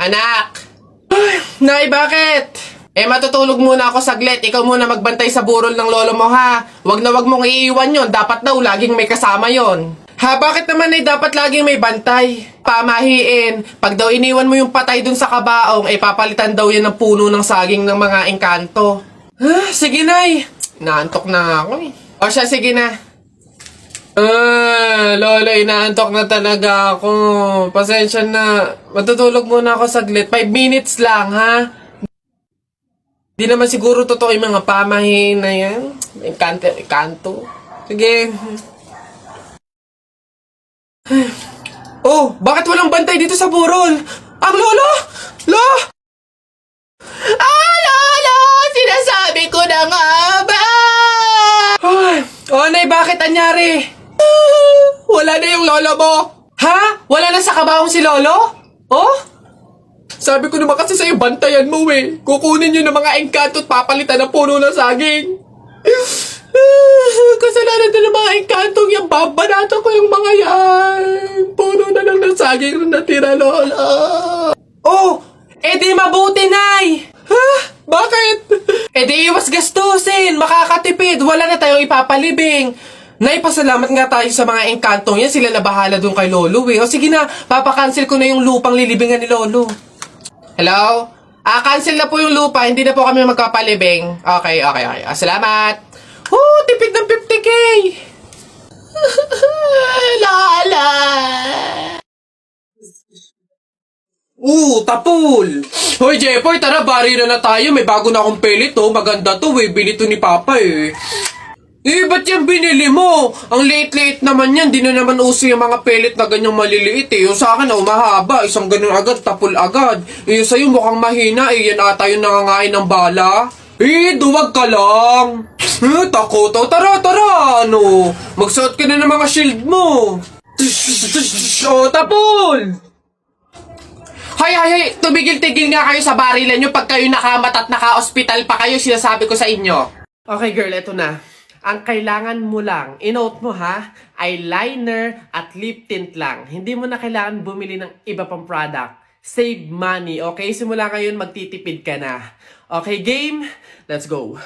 Anak! Nay, bakit? Matutulog muna ako saglit. Ikaw muna magbantay sa burol ng lolo mo, ha? Wag na wag mong iiwan yon. Dapat daw laging may kasama yon. Ha, bakit naman ay dapat laging may bantay? Pamahiin. Pag daw iniwan mo yung patay dun sa kabaong, papalitan daw yan ng puno ng saging ng mga engkanto. Sige, Nay. Naantok na ako eh. O siya, sige na. Lola, inaantok na talaga ako. Pasensya na. Matutulog muna ako saglit. 5 minutes lang, ha? Di naman siguro totoo yung mga pamahiin na yan. Engkanto. Sige. Oh, bakit walang bantay dito sa burol? Ang lolo! Lolo! Sinasabi ko na nga ba? Nay, bakit anyari? Wala na yung lolo mo. Ha? Wala na sa kabaong si lolo? Oh? Sabi ko naman kasi sa'yo, bantayan mo eh. Kukunin nyo ng mga engkanto at papalitan ng puno ng saging. Kasalanan na ng mga engkantong yung babanatan ko yung mga yan. Puno na lang ng saging na natira, lola. Oh, di mabuti, Nay. Ha? Bakit? Di iwas gastusin. Makakatipid. Wala na tayong ipapalibing. Nay, pasalamat nga tayo sa mga engkantong yan. Sila na bahala dun kay lolo eh. O sige na, papakancel ko na yung lupang lilibingan ni lolo. Hello? Cancel na po yung lupa. Hindi na po kami magpapalibing. Okay. Salamat. Tipid ng 50K. Lala. Tapol. Hoy, Jepoy, tara, bari na tayo. May bago na akong pellet, Maganda to, Bili to ni Papa, ba't yan binili mo? Ang late-late naman yan. Di na naman uso yung mga pellet na ganyang maliliit, Yung sa akin, mahaba. Isang ganun agad, tapol agad. Yung sa'yo mukhang mahina, Yan ata yung nangangain ng bala. Duwag ka lang. Takot. Tara. Magsuot ka na ng mga shield mo. Tapol! Hay, tumigil-tigil nga kayo sa barilan nyo pag kayo nakamat at naka-hospital pa kayo, sinasabi ko sa inyo. Okay, girl, eto na. Ang kailangan mo lang, inote mo ha, eyeliner at lip tint lang. Hindi mo na kailangan bumili ng iba pang product. Save money, okay? Simula ngayon, magtitipid ka na. Okay, game? Let's go.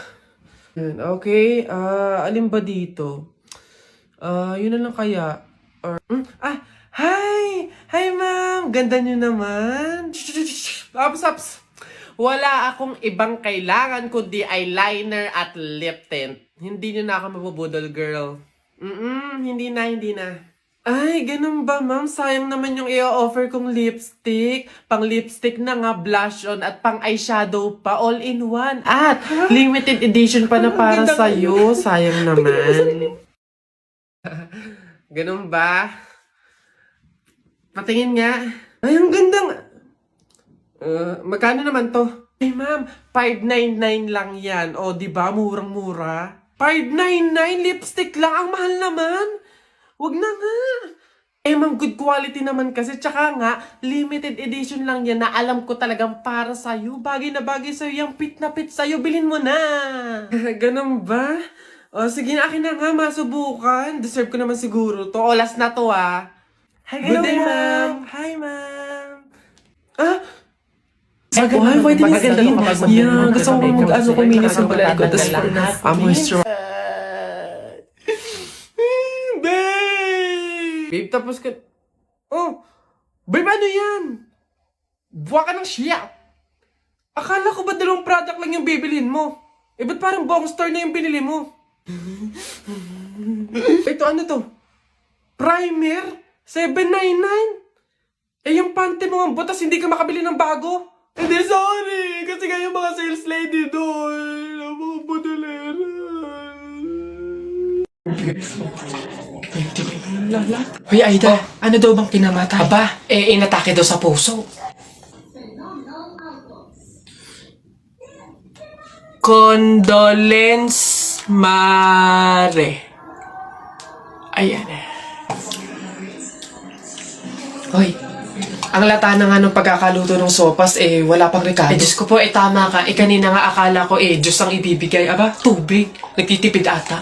Okay, alin ba dito? Yun na lang kaya. Hi! Hi, ma'am! Ganda nyo naman. Ups. Wala akong ibang kailangan kundi eyeliner at lip tint. Hindi nyo na ako mabubudol, girl. Hindi na. Ay, ganun ba, ma'am? Sayang naman yung i-offer kong lipstick. Pang lipstick na nga, blush on, at pang eyeshadow pa, all in one. At limited edition pa na para sa'yo. Sayang naman. Ganun ba? Patingin nga. Ay, ang gandang... magkano naman to? Ay, ma'am, $5.99 lang yan. O, diba? Murang-mura. $5.99? Lipstick lang? Ang mahal naman. Wag na nga. Ma'am, good quality naman kasi. Tsaka nga, limited edition lang yan na alam ko talagang para sa'yo. Bagay na bagay sa'yo. Yung pit na pit sa'yo. Bilhin mo na. Ganun ba? O, sige na, akin na nga. Masubukan. Deserve ko naman siguro to. O, last na to, Good day, ma'am. Hi, ma'am. Why did you say? Yeah, gusto ko kuminis yung balay ko. Tapos, moisturize. Babe, tapos ka... Babe, ano yan? Buwa ka ng siya. Akala ko ba dalawang product lang yung bibilhin mo? Ba't parang buong store na yung binili mo? Ito, ano to? Primer? $7.99? Yung panty mo ang butas, hindi ka makabili ng bago? Hindi, sorry. Kasi kayo mga sales lady doon. Mga budalera. Hoy, Aida. Ano daw bang pinamatay? Aba, inatake daw sa puso. Condolence, Mare. Ayan. Hoy, ang lata na nga ng pagkakaluto ng sopas, wala pang rekado. Diyos ko po, tama ka. Kanina nga akala ko, Diyos ang ibibigay. Aba, tubig. Nagtitipid ata.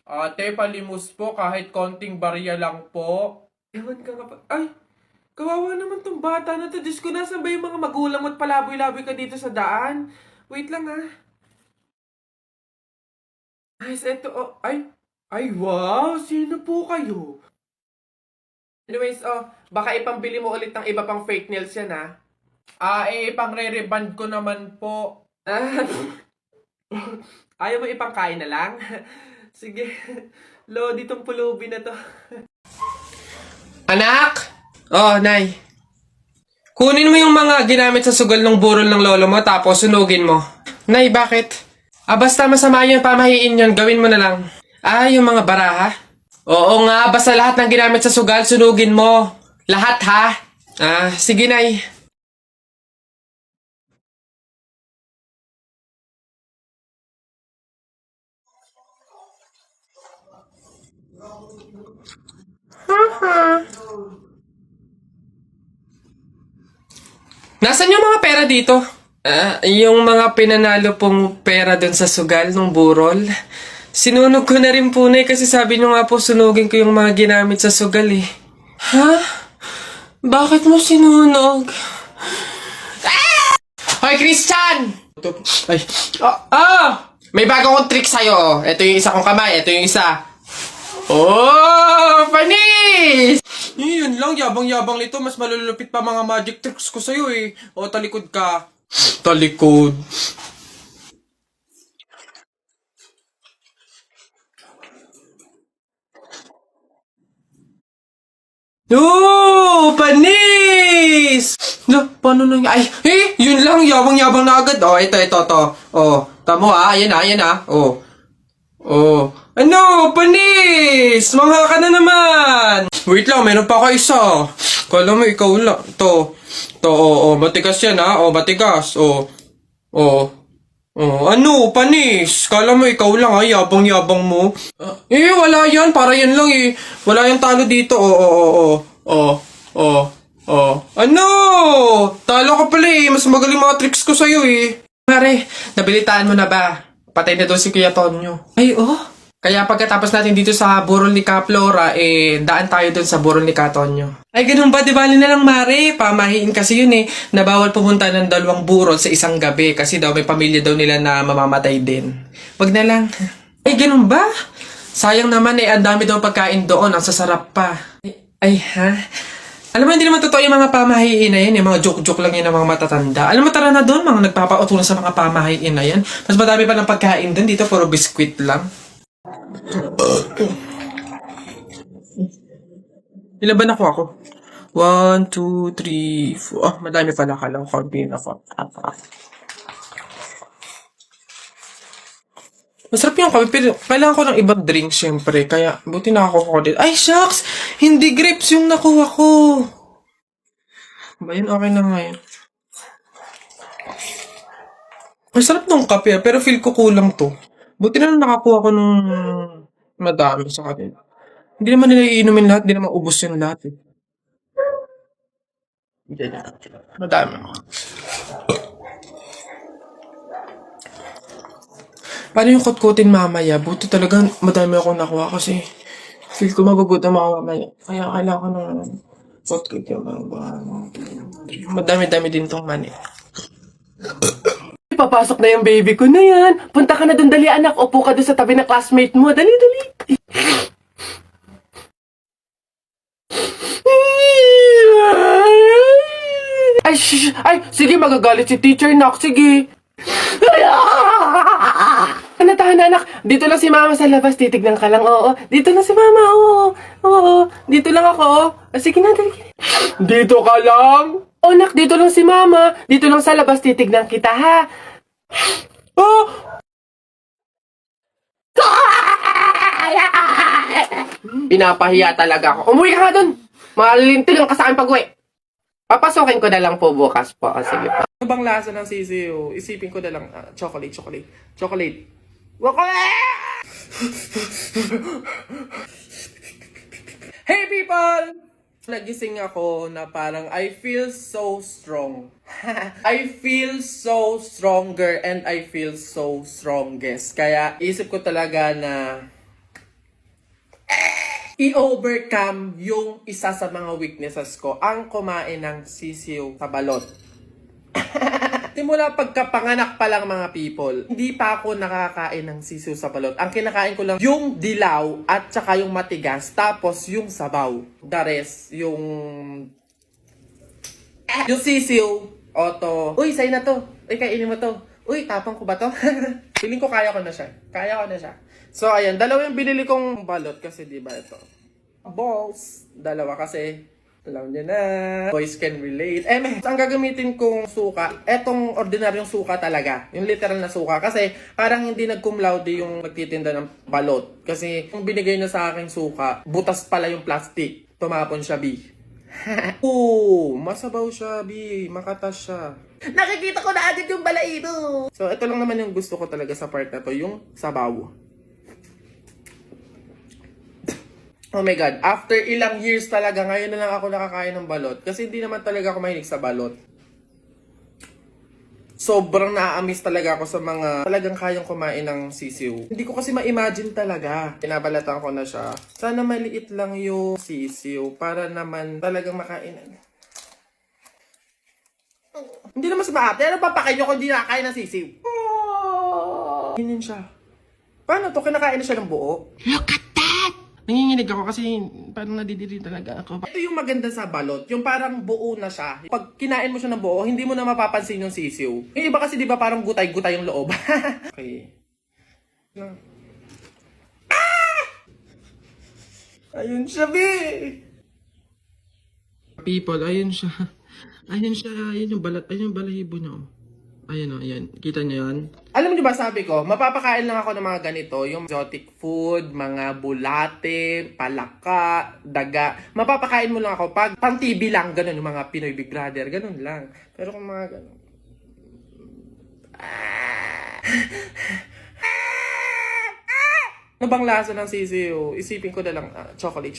Ate, palimos po kahit konting barya lang po. Ewan ka kapag... Ay! Kawawa naman tong bata na to. Diyos ko, nasan ba yung mga magulang mo at palaboy-laboy ka dito sa daan? Wait lang ah. Ay, eto, oh, ay, wow! Sino po kayo? Anyways, baka ipambili mo ulit ng iba pang fake nails yan ah. Pang re-reband ko naman po. Ah, ayaw mo ipangkain na lang? Sige. Lodi tong pulubi na to. Anak! Oh, Nay. Kunin mo yung mga ginamit sa sugal ng burol ng lolo mo tapos sunugin mo. Nay, bakit? Basta masama yung pamahiin yun, gawin mo na lang. Yung mga baraha? Oo nga, basta lahat ng ginamit sa sugal, sunugin mo. Lahat ha? Sige, Nay. Nasaan yung mga pera dito? Yung mga pinanalo pong pera dun sa sugal ng burol. Sinunog ko na rin po na kasi sabi nyo nga po sunugin ko yung mga ginamit sa sugal eh. Ha? Bakit mo sinunog? Hoy, Christian! Ay. May bago akong trick sa'yo. Oh. Ito yung isa kong kamay, ito yung isa. Oh! Panis! Yun lang, yabang-yabang nito. Mas malulupit pa mga magic tricks ko sa'yo eh. Talikod ka. Talikod. Panis! Paano nang... yun lang, yabang-yabang na agad. Ito. Tamo ayan na. Ano, panis! Mangha ka na naman! Wait lang, meron pa ako isa. Kala mo, ikaw lang. Matigas yan ha. Matigas. Ano, panis? Kala mo, ikaw lang ha, yabang-yabang mo. Wala yan, para yan lang eh. Wala yung talo dito. Ano? Talo ka pala eh. Mas magaling mga tricks ko sa'yo eh. Pare, nabilitaan mo na ba? Patay na doon si Kuya Tonyo. Kaya pagkatapos natin dito sa burol ni Kaplora, daan tayo doon sa burol ni Katonyo. Ay, ganun ba? Di bali na lang, Mare. Pamahiin kasi yun eh, na bawal pumunta ng dalawang burol sa isang gabi kasi daw may pamilya daw nila na mamamatay din. Wag na lang. Ay, ganun ba? Sayang naman ang dami daw pagkain doon, ang sasarap pa. Ha? Alam mo, hindi naman totoo yung mga pamahiin na yan, yung mga joke-joke lang yan ng mga matatanda. Alam mo, tara na doon, mga nagpapautulan sa mga pamahiin na yan. Mas madami pa ng pagkain doon, dito puro biskwit lang. Ilan ba nakuha ko? 1, 2, 3, 4. Madami pala. Kala ko kaunti na 4. Masarap yung kape, pero kailangan ko ng ibang drink syempre. Kaya, buti nakakuha ko dito. Ay, shucks! Hindi grapes yung nakuha ko. Ba yun? Okay na nga yun. Masarap nung kape, pero feel ko kulang to. Buti na lang nakakuha ko nung madami sa kanila. Hindi naman nila iinumin lahat, hindi naman ubos yung lahat eh. Madami. Paano yung kutkutin mamaya? Buti talaga madami akong nakuha kasi feel ko magugutom ako mamaya. Kaya kailangan ko ng kutkut yung madami-dami din tong mani. Papasok na yung baby ko na yan. Punta ka na dun, dali anak. Upo ka dun sa tabi ng classmate mo. Dali. Sige, magagalit si teacher, nak. Sige. Tahan, anak. Dito lang si mama sa labas. Titignan ka lang. Oo. Dito lang si mama. Oo. Dito lang ako. Sige na, dali. Dito ka lang? Nak, dito lang si mama. Dito lang sa labas. Titignan kita, ha? Pinapahiya talaga ako. Umuwi ka nga dun. Malilintigan ka sa akin pag-uwi. Papasukin ko na lang po bukas po. Sige po. Ano bang lasa ng sisiyo? Isipin ko na lang. Chocolate. Chocolate. Hey people! Nagising ako na parang I feel so strong. I feel so stronger and I feel so strongest. Kaya isip ko talaga na i-overcome yung isa sa mga weaknesses ko, ang kumain ng sisiw sa balot. Simula pagkapanganak pa lang mga people, hindi pa ako nakakain ng sisiw sa balot. Ang kinakain ko lang yung dilaw at saka yung matigas, tapos yung sabaw. The rest, yung sisiw, oto. Uy, sa'yo na to. Uy, kainin mo to. Uy, tapang ko ba to? Feeling ko kaya ko na siya. Kaya ko na siya. So, ayan. Dalawa yung binili kong balot kasi diba ito. Balls. Dalawa kasi. Alam niyo na. Boys can relate. Ang gagamitin kong suka, etong ordinaryong suka talaga. Yung literal na suka. Kasi parang hindi nag-cum laude yung nagtitinda ng balot. Kasi yung binigay niya sa aking suka, butas pala yung plastic. Tumapon siya, B. Masabaw siya, B. Makatas siya. Nakikita ko na agad yung balaito. So, ito lang naman yung gusto ko talaga sa part na to, yung sabaw. Oh my God, after ilang years talaga, ngayon na lang ako nakakain ng balot. Kasi hindi naman talaga ako mahilig sa balot. Sobrang naaamis talaga ako sa mga talagang kayang kumain ng sisiw. Hindi ko kasi ma-imagine talaga. Pinabalatan ko na siya. Sana maliit lang yung sisiw para naman talagang makain. Hindi naman sa maate. Ano papakain nyo kung hindi nakakain ng sisiw? Kainin siya. Paano to? Kinakain na siya ng buo? Look at that! Nanginginig ako kasi parang nadidiri talaga ako. Ito yung maganda sa balot. Yung parang buo na siya. Pag kinain mo siya ng buo, hindi mo na mapapansin yung sisiw. Yung iba kasi di ba parang gutay-gutay yung loob. Okay. Ayun siya, be! People, ayun siya. Ayun siya, ayun yung balat, ayun yung balahibo niya. Ayun o, ayan. Kita niyo yan? Alam niyo ba, sabi ko, mapapakain lang ako ng mga ganito, yung exotic food, mga bulate, palaka, daga. Mapapakain mo lang ako pag pang TV lang, ganun, yung mga Pinoy Big Brother, ganun lang. Pero kung mga ganun... Ano bang lasa ng sisiyo? Isipin ko na lang, chocolate.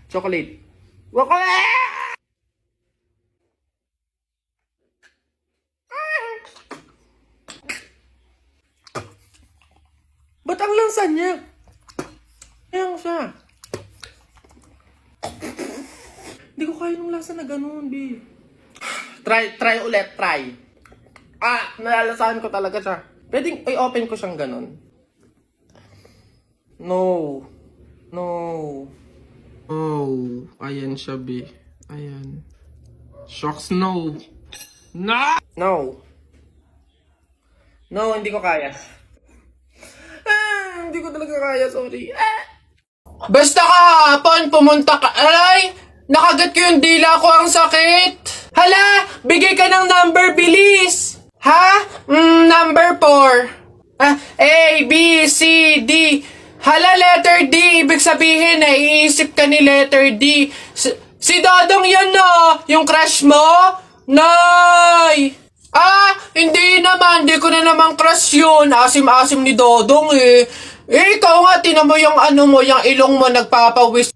Chocolate! Ba't ang lansa niya? Ayan siya. Hindi ko kaya ng lasa na ganun, B. Try ulit. Nalalasahan ko talaga siya. Pwedeng i-open ko siyang ganun. No. Oh, ayan siya, B. Ayan. Shocks, no. No, hindi ko kaya. Hindi ko talaga kaya, sorry. Basta kahapon, pumunta ka. Aray! Nakagat ko yung dila ko, ang sakit. Hala! Bigay ka ng number, bilis! Ha? Number 4. A, B, C, D. Hala, letter D. Ibig sabihin, iisip ka ni letter D. Si Dodong yan, no? Yung crush mo? Nay! Hindi naman. Hindi ko na naman crush yun. Asim-asim ni Dodong, eh. Ikaw nga, tinan mo yung yung ilong mo nagpapawis.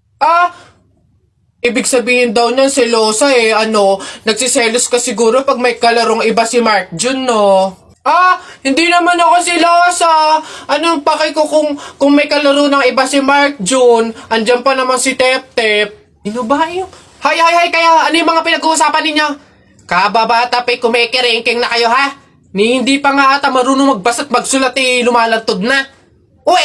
Ibig sabihin daw niyan, selosa eh. Nagsiselos ka siguro pag may kalarong iba si Mark Jun, no? Hindi naman ako selosa. Anong paki ko kung may kalaro ng iba si Mark Jun? Andyan pa naman si Tep-Tep. Ano ba yung... Hay, kaya ano yung mga pinag-uusapan ninyo? Kababata pa'y kumikiringking na kayo, ha? Hindi pa nga ata marunong magbasa at magsulat, lumalantod na. Uy!